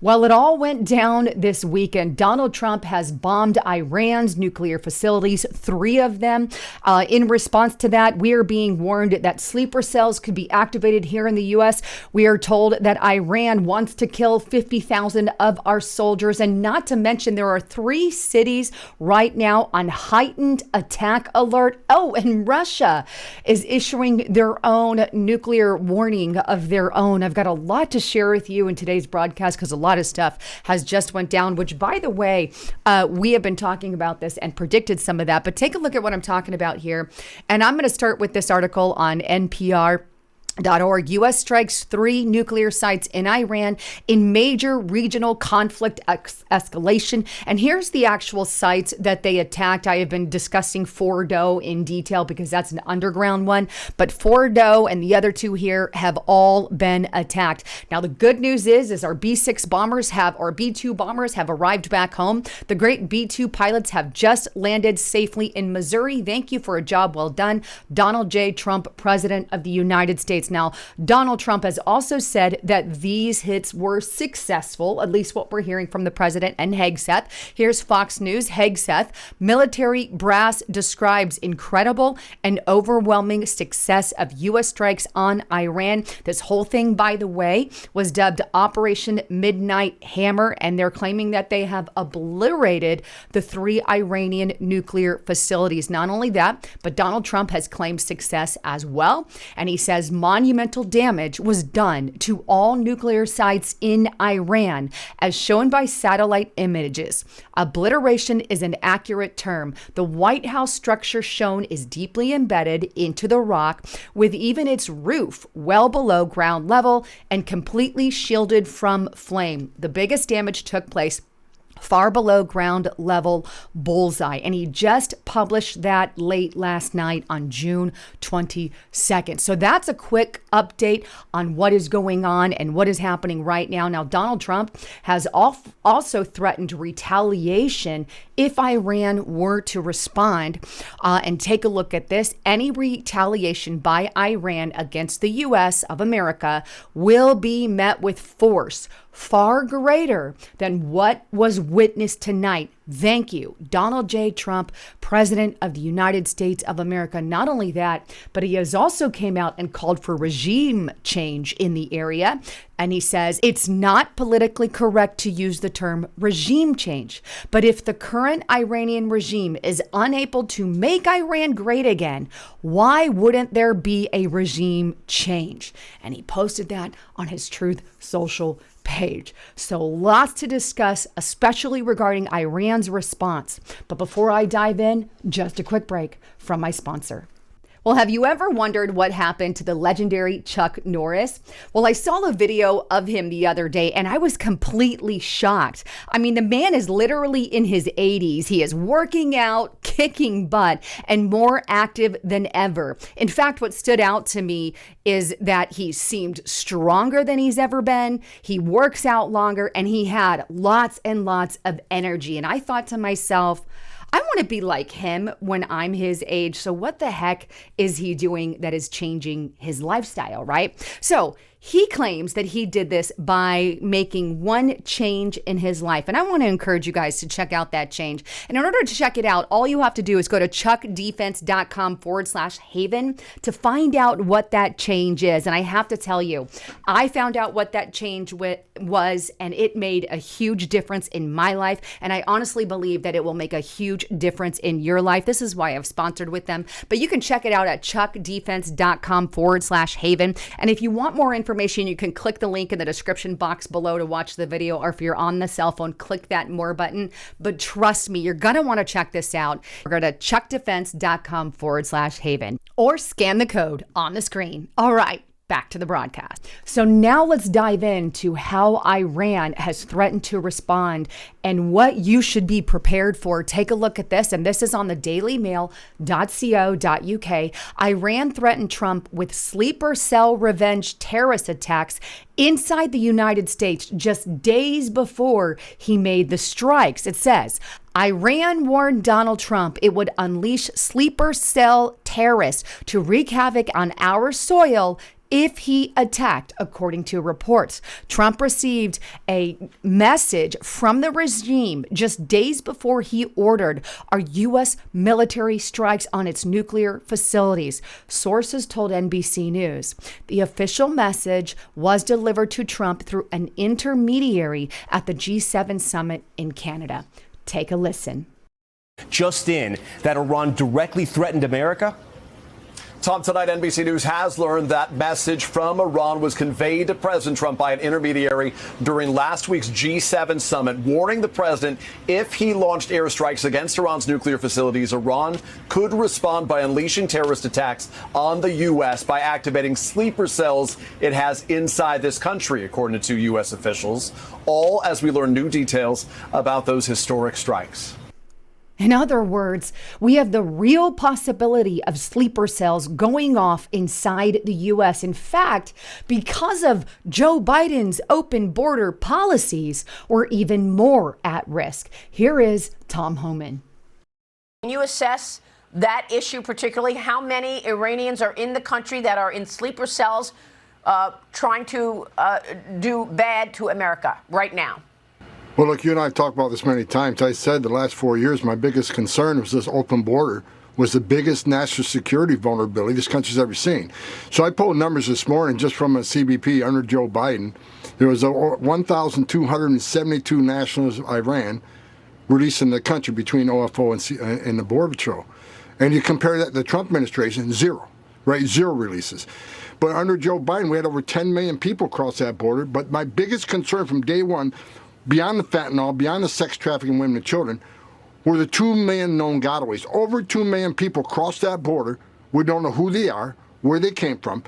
Well, it all went down this weekend. Donald Trump has bombed Iran's nuclear facilities, 3 of them. In response to that, we are being warned that sleeper cells could be activated here in the U.S. We are told that Iran wants to kill 50,000 of our soldiers. And not to mention, there are 3 cities right now on heightened attack alert. Oh, and Russia is issuing their own nuclear warning of their own. I've got a lot to share with you in today's broadcast because a lot of stuff has just went down, which, by the way, we have been talking about this and predicted some of that. But take a look at what I'm talking about here. And I'm going to start with this article on NPR.org. U.S. strikes 3 nuclear sites in Iran in major regional conflict escalation. And here's the actual sites that they attacked. I have been discussing Fordo in detail because that's an underground one. But Fordo and the other 2 here have all been attacked. Now, the good news is our B-6 bombers or B-2 bombers have arrived back home. The great B-2 pilots have just landed safely in Missouri. Thank you for a job well done. Donald J. Trump, President of the United States. Now, Donald Trump has also said that these hits were successful, at least what we're hearing from the president and Hegseth. Here's Fox News. Hegseth, military brass describes incredible and overwhelming success of U.S. strikes on Iran. This whole thing, by the way, was dubbed Operation Midnight Hammer, and they're claiming that they have obliterated the 3 Iranian nuclear facilities. Not only that, but Donald Trump has claimed success as well, and he says monumental damage was done to all nuclear sites in Iran, as shown by satellite images. Obliteration is an accurate term. The White House structure shown is deeply embedded into the rock, with even its roof well below ground level and completely shielded from flame. The biggest damage took place far below ground level bullseye. And he just published that late last night on June 22nd. So that's a quick update on what is going on and what is happening right now. Now, Donald Trump has also threatened retaliation if Iran were to respond. And take a look at this. Any retaliation by Iran against the U.S. of America will be met with force far greater than what was witnessed tonight. Thank you, Donald J. Trump, President of the United States of America. Not only that, but he has also came out and called for regime change in the area. And he says it's not politically correct to use the term regime change. But if the current Iranian regime is unable to make Iran great again, why wouldn't there be a regime change? And he posted that on his Truth Social page. So lots to discuss, especially regarding Iran's response. But before I dive in, just a quick break from my sponsor. Well, have you ever wondered what happened to the legendary Chuck Norris? Well, I saw a video of him the other day and I was completely shocked. I mean, the man is literally in his 80s. He is working out, kicking butt, and more active than ever. In fact, what stood out to me is that he seemed stronger than he's ever been. He works out longer and he had lots and lots of energy. And I thought to myself, I want to be like him when I'm his age. So what the heck is he doing that is changing his lifestyle, right? So he claims that he did this by making one change in his life. And I want to encourage you guys to check out that change. And in order to check it out, all you have to do is go to chuckdefense.com/haven to find out what that change is. And I have to tell you, I found out what that change was, and it made a huge difference in my life. And I honestly believe that it will make a huge difference in your life. This is why I've sponsored with them. But you can check it out at chuckdefense.com/haven. And if you want more information, you can click the link in the description box below to watch the video, or if you're on the cell phone, click that more button. But trust me, you're going to want to check this out. Go to chuckdefense.com/haven or scan the code on the screen. All right. Back to the broadcast. So now let's dive into how Iran has threatened to respond and what you should be prepared for. Take a look at this, and this is on the dailymail.co.uk. Iran threatened Trump with sleeper cell revenge terrorist attacks inside the United States just days before he made the strikes. It says, Iran warned Donald Trump it would unleash sleeper cell terrorists to wreak havoc on our soil if he attacked, according to reports. Trump received a message from the regime just days before he ordered our U.S. military strikes on its nuclear facilities. Sources told NBC News the official message was delivered to Trump through an intermediary at the G7 summit in Canada. Take a listen. Just in, that Iran directly threatened America? Tom, tonight NBC News has learned that message from Iran was conveyed to President Trump by an intermediary during last week's G7 summit, warning the president if he launched airstrikes against Iran's nuclear facilities, Iran could respond by unleashing terrorist attacks on the U.S. by activating sleeper cells it has inside this country, according to U.S. officials, all as we learn new details about those historic strikes. In other words, we have the real possibility of sleeper cells going off inside the U.S. In fact, because of Joe Biden's open border policies, we're even more at risk. Here is Tom Homan. Can you assess that issue particularly? How many Iranians are in the country that are in sleeper cells trying to do bad to America right now? Well, look, you and I have talked about this many times. I said the last 4 years, my biggest concern was this open border was the biggest national security vulnerability this country's ever seen. So I pulled numbers this morning just from a CBP under Joe Biden. There was 1,272 nationals of Iran released in the country between OFO and the Border Patrol. And you compare that to the Trump administration, zero, right? Zero releases. But under Joe Biden, we had over 10 million people cross that border. But my biggest concern from day one, beyond the fentanyl, beyond the sex trafficking women and children, were the 2 million known gotaways. Over 2 million people crossed that border. We don't know who they are, where they came from.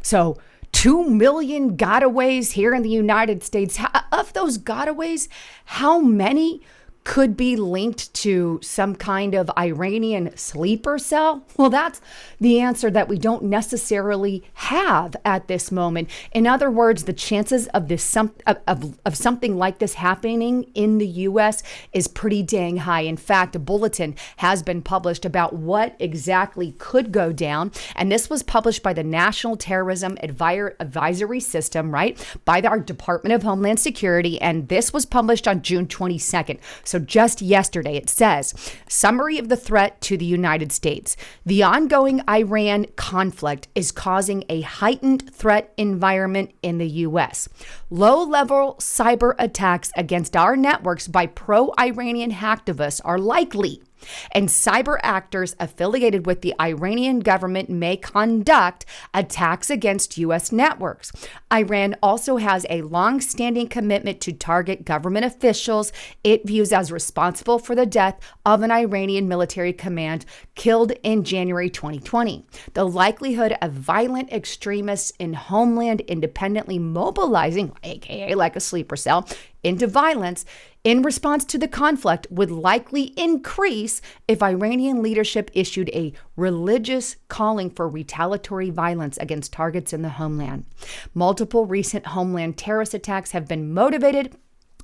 So 2 million gotaways here in the United States. Of those gotaways, how many could be linked to some kind of Iranian sleeper cell? Well, that's the answer that we don't necessarily have at this moment. In other words, the chances of this of something like this happening in the U.S. is pretty dang high. In fact, a bulletin has been published about what exactly could go down, and this was published by the National Terrorism Advisory System, right, by our Department of Homeland Security, and this was published on June 22nd. So just yesterday, it says, summary of the threat to the United States. The ongoing Iran conflict is causing a heightened threat environment in the U.S. Low-level cyber attacks against our networks by pro-Iranian hacktivists are likely, and cyber actors affiliated with the Iranian government may conduct attacks against U.S. networks. Iran also has a long-standing commitment to target government officials it views as responsible for the death of an Iranian military command killed in January 2020. The likelihood of violent extremists in Homeland independently mobilizing, aka like a sleeper cell, into violence in response to the conflict would likely increase if Iranian leadership issued a religious calling for retaliatory violence against targets in the homeland. Multiple recent homeland terrorist attacks have been motivated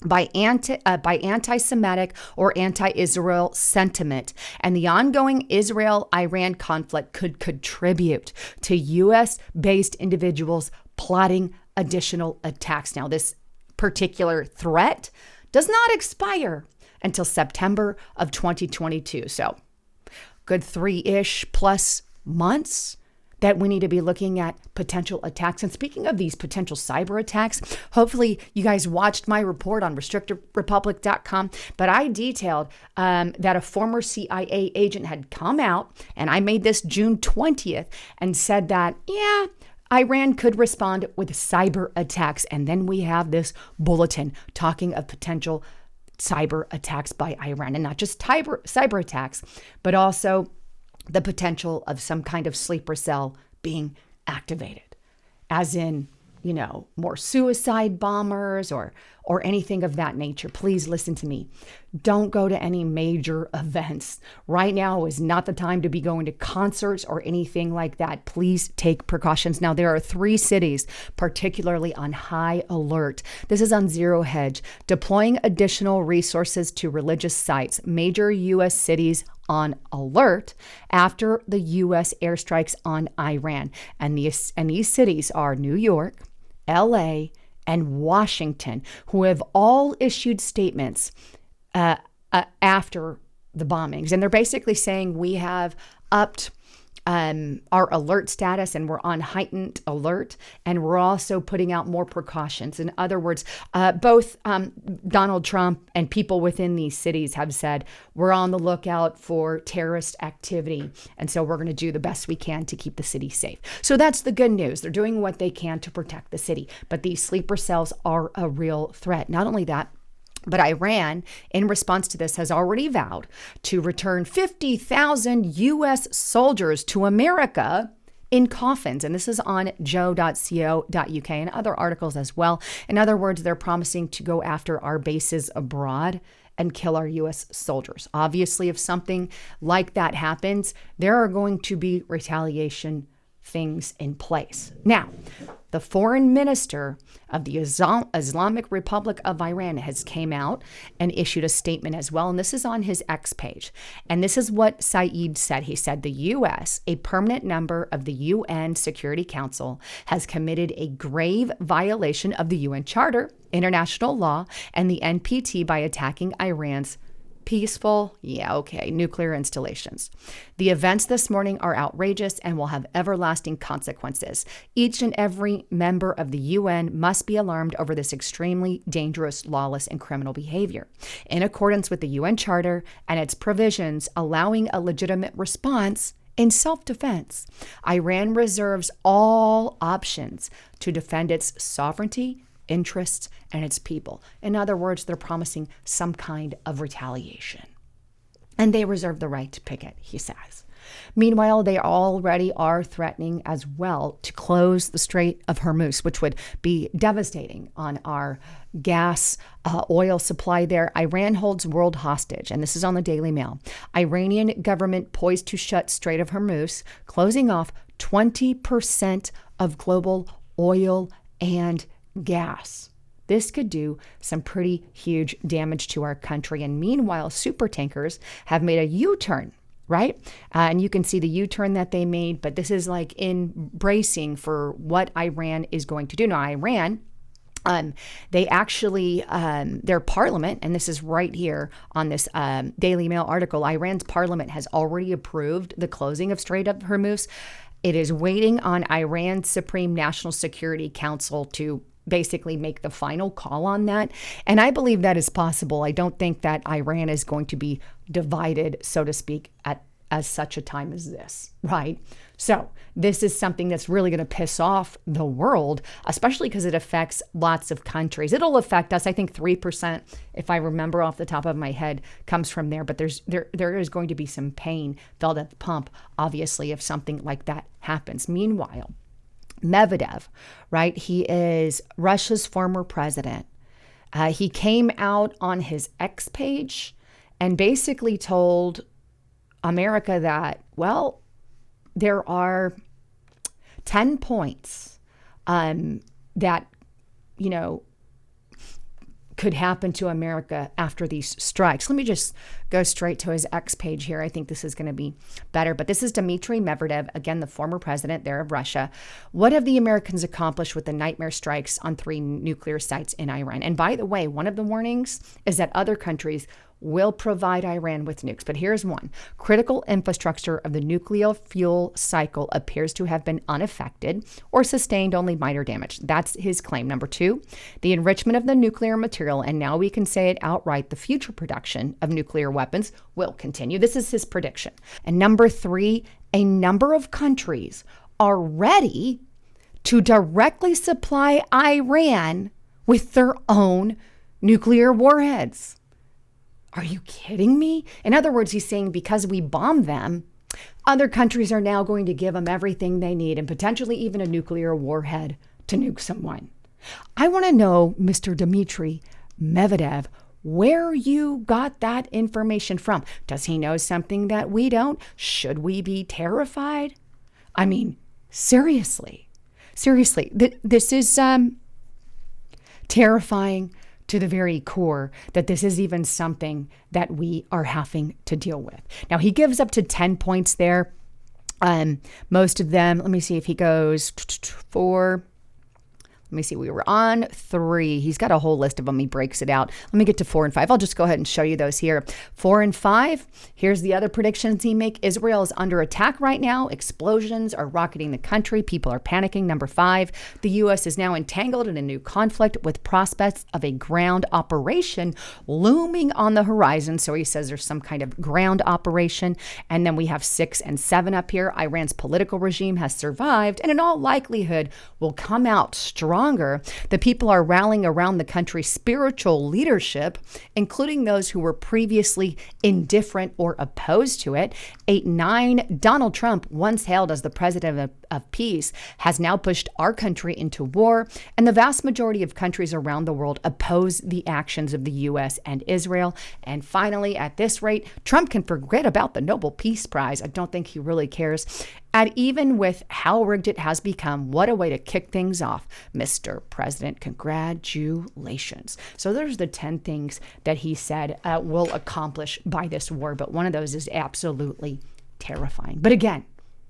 by anti-Semitic or anti-Israel sentiment, and the ongoing Israel-Iran conflict could contribute to U.S.-based individuals plotting additional attacks. Now, this particular threat does not expire until September of 2022. So good 3-ish plus months that we need to be looking at potential attacks. And speaking of these potential cyber attacks, hopefully you guys watched my report on restrictedrepublic.com, but I detailed that a former CIA agent had come out, and I made this June 20th, and said that, yeah, Iran could respond with cyber attacks. And then we have this bulletin talking of potential cyber attacks by Iran, and not just cyber attacks, but also the potential of some kind of sleeper cell being activated, as in, more suicide bombers or or anything of that nature, please listen to me. Don't go to any major events. Right now is not the time to be going to concerts or anything like that. Please take precautions. Now, there are 3 cities particularly on high alert. This is on Zero Hedge. Deploying additional resources to religious sites. Major U.S. cities on alert after the U.S. airstrikes on Iran. And these cities are New York, L.A., and Washington, who have all issued statements after the bombings. And they're basically saying we have upped our alert status and we're on heightened alert, and we're also putting out more precautions. In other words, both Donald Trump and people within these cities have said we're on the lookout for terrorist activity, and so we're going to do the best we can to keep the city safe. So that's the good news. They're doing what they can to protect the city, but these sleeper cells are a real threat. Not only that, but Iran, in response to this, has already vowed to return 50,000 U.S. soldiers to America in coffins. And this is on joe.co.uk and other articles as well. In other words, they're promising to go after our bases abroad and kill our U.S. soldiers. Obviously, if something like that happens, there are going to be retaliation things in place. Now, the foreign minister of the Islamic Republic of Iran has came out and issued a statement as well. And this is on his X page. And this is what Saeed said. He said the U.S., a permanent member of the UN Security Council, has committed a grave violation of the UN Charter, international law, and the NPT by attacking Iran's peaceful, nuclear installations. The events this morning are outrageous and will have everlasting consequences. Each and every member of the UN must be alarmed over this extremely dangerous, lawless, and criminal behavior. In accordance with the UN Charter and its provisions allowing a legitimate response in self-defense, Iran reserves all options to defend its sovereignty, interests, and its people. In other words, they're promising some kind of retaliation. And they reserve the right to picket, he says. Meanwhile, they already are threatening as well to close the Strait of Hormuz, which would be devastating on our gas, oil supply there. Iran holds world hostage, and this is on the Daily Mail. Iranian government poised to shut Strait of Hormuz, closing off 20% of global oil and gas. This could do some pretty huge damage to our country. And meanwhile, super tankers have made a U-turn, right? And you can see the U-turn that they made, but this is like in bracing for what Iran is going to do. Now, Iran, they actually, their parliament, and this is right here on this Daily Mail article, Iran's parliament has already approved the closing of Strait of Hormuz. It is waiting on Iran's Supreme National Security Council to basically make the final call on that. And I believe that is possible. I don't think that Iran is going to be divided, so to speak, at such a time as this, right? So this is something that's really going to piss off the world, especially because it affects lots of countries. It'll affect us. I think 3%, if I remember off the top of my head, comes from there. But there is going to be some pain felt at the pump, obviously, if something like that happens. Meanwhile, Medvedev, right? He is Russia's former president. He came out on his X page and basically told America that, well, there are 10 points that, could happen to America after these strikes. Let me just go straight to his X page here. I think this is going to be better. But this is Dmitry Medvedev, again, the former president there of Russia. What have the Americans accomplished with the nightmare strikes on 3 nuclear sites in Iran? And by the way, one of the warnings is that other countries will provide Iran with nukes. But here's one. Critical infrastructure of the nuclear fuel cycle appears to have been unaffected or sustained only minor damage. That's his claim. Number 2, the enrichment of the nuclear material, and now we can say it outright, the future production of nuclear weapons will continue. This is his prediction. And number 3, a number of countries are ready to directly supply Iran with their own nuclear warheads. Are you kidding me? In other words, he's saying because we bombed them, other countries are now going to give them everything they need and potentially even a nuclear warhead to nuke someone. I want to know, Mr. Dmitry Medvedev where you got that information from. Does he know something that we don't? Should we be terrified? I mean, seriously, this is terrifying to the very core that this is even something that we are having to deal with. Now, he gives up to 10 points there. Most of them, let me see if he goes 4. Let me see, we were on 3. He's got a whole list of them. He breaks it out. Let me get to 4 and 5. I'll just go ahead and show you those here. 4 and 5, here's the other predictions he make. Israel is under attack right now. Explosions are rocketing the country. People are panicking. Number 5, the U.S. is now entangled in a new conflict with prospects of a ground operation looming on the horizon. So he says there's some kind of ground operation. And then we have 6 and 7 up here. Iran's political regime has survived and in all likelihood will come out strong. The people are rallying around the country's spiritual leadership, including those who were previously indifferent or opposed to it. 8, 9, Donald Trump, once hailed as the president of peace, has now pushed our country into war, and the vast majority of countries around the world oppose the actions of the U.S. and Israel. And finally, at this rate, Trump can forget about the Nobel Peace Prize. I don't think he really cares. And even with how rigged it has become, what a way to kick things off, Mr. President. Congratulations. So there's the 10 things that he said will accomplish by this war. But one of those is absolutely terrifying. But again,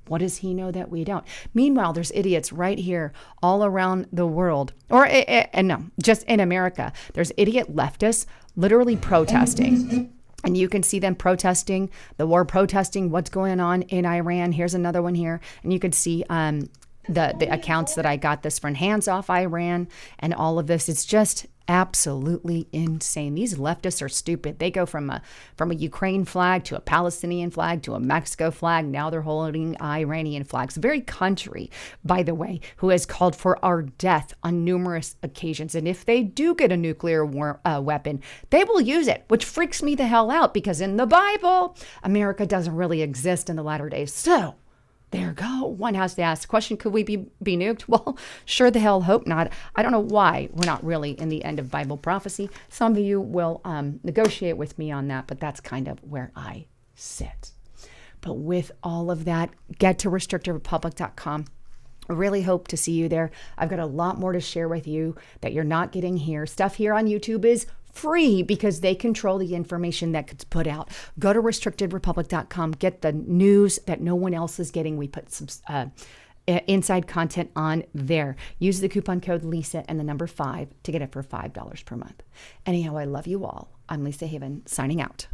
what does he know that we don't? Meanwhile, there's idiots right here all around the world, no, just in America. There's idiot leftists literally protesting. And you can see them protesting the war, protesting what's going on in Iran. Here's another one here. And you could see the accounts that I got this from Hands Off Iran and all of this. It's just absolutely insane. These leftists are stupid. They go from a Ukraine flag to a Palestinian flag to a Mexico flag. Now they're holding Iranian flags. The very country, by the way, who has called for our death on numerous occasions. And if they do get a nuclear weapon, they will use it, which freaks me the hell out because in the Bible, America doesn't really exist in the latter days. So there you go. One has to ask the question, could we be nuked? Well, sure the hell hope not. I don't know why we're not really in the end of Bible prophecy. Some of you will negotiate with me on that, but that's kind of where I sit. But with all of that, get to restrictedrepublic.com. I really hope to see you there. I've got a lot more to share with you that you're not getting here. Stuff here on YouTube is free because they control the information that gets put out. Go to restrictedrepublic.com. Get the news that no one else is getting. We put some inside content on there. Use the coupon code Lisa and the number 5 to get it for $5 per month. Anyhow, I love you all. I'm Lisa Haven signing out.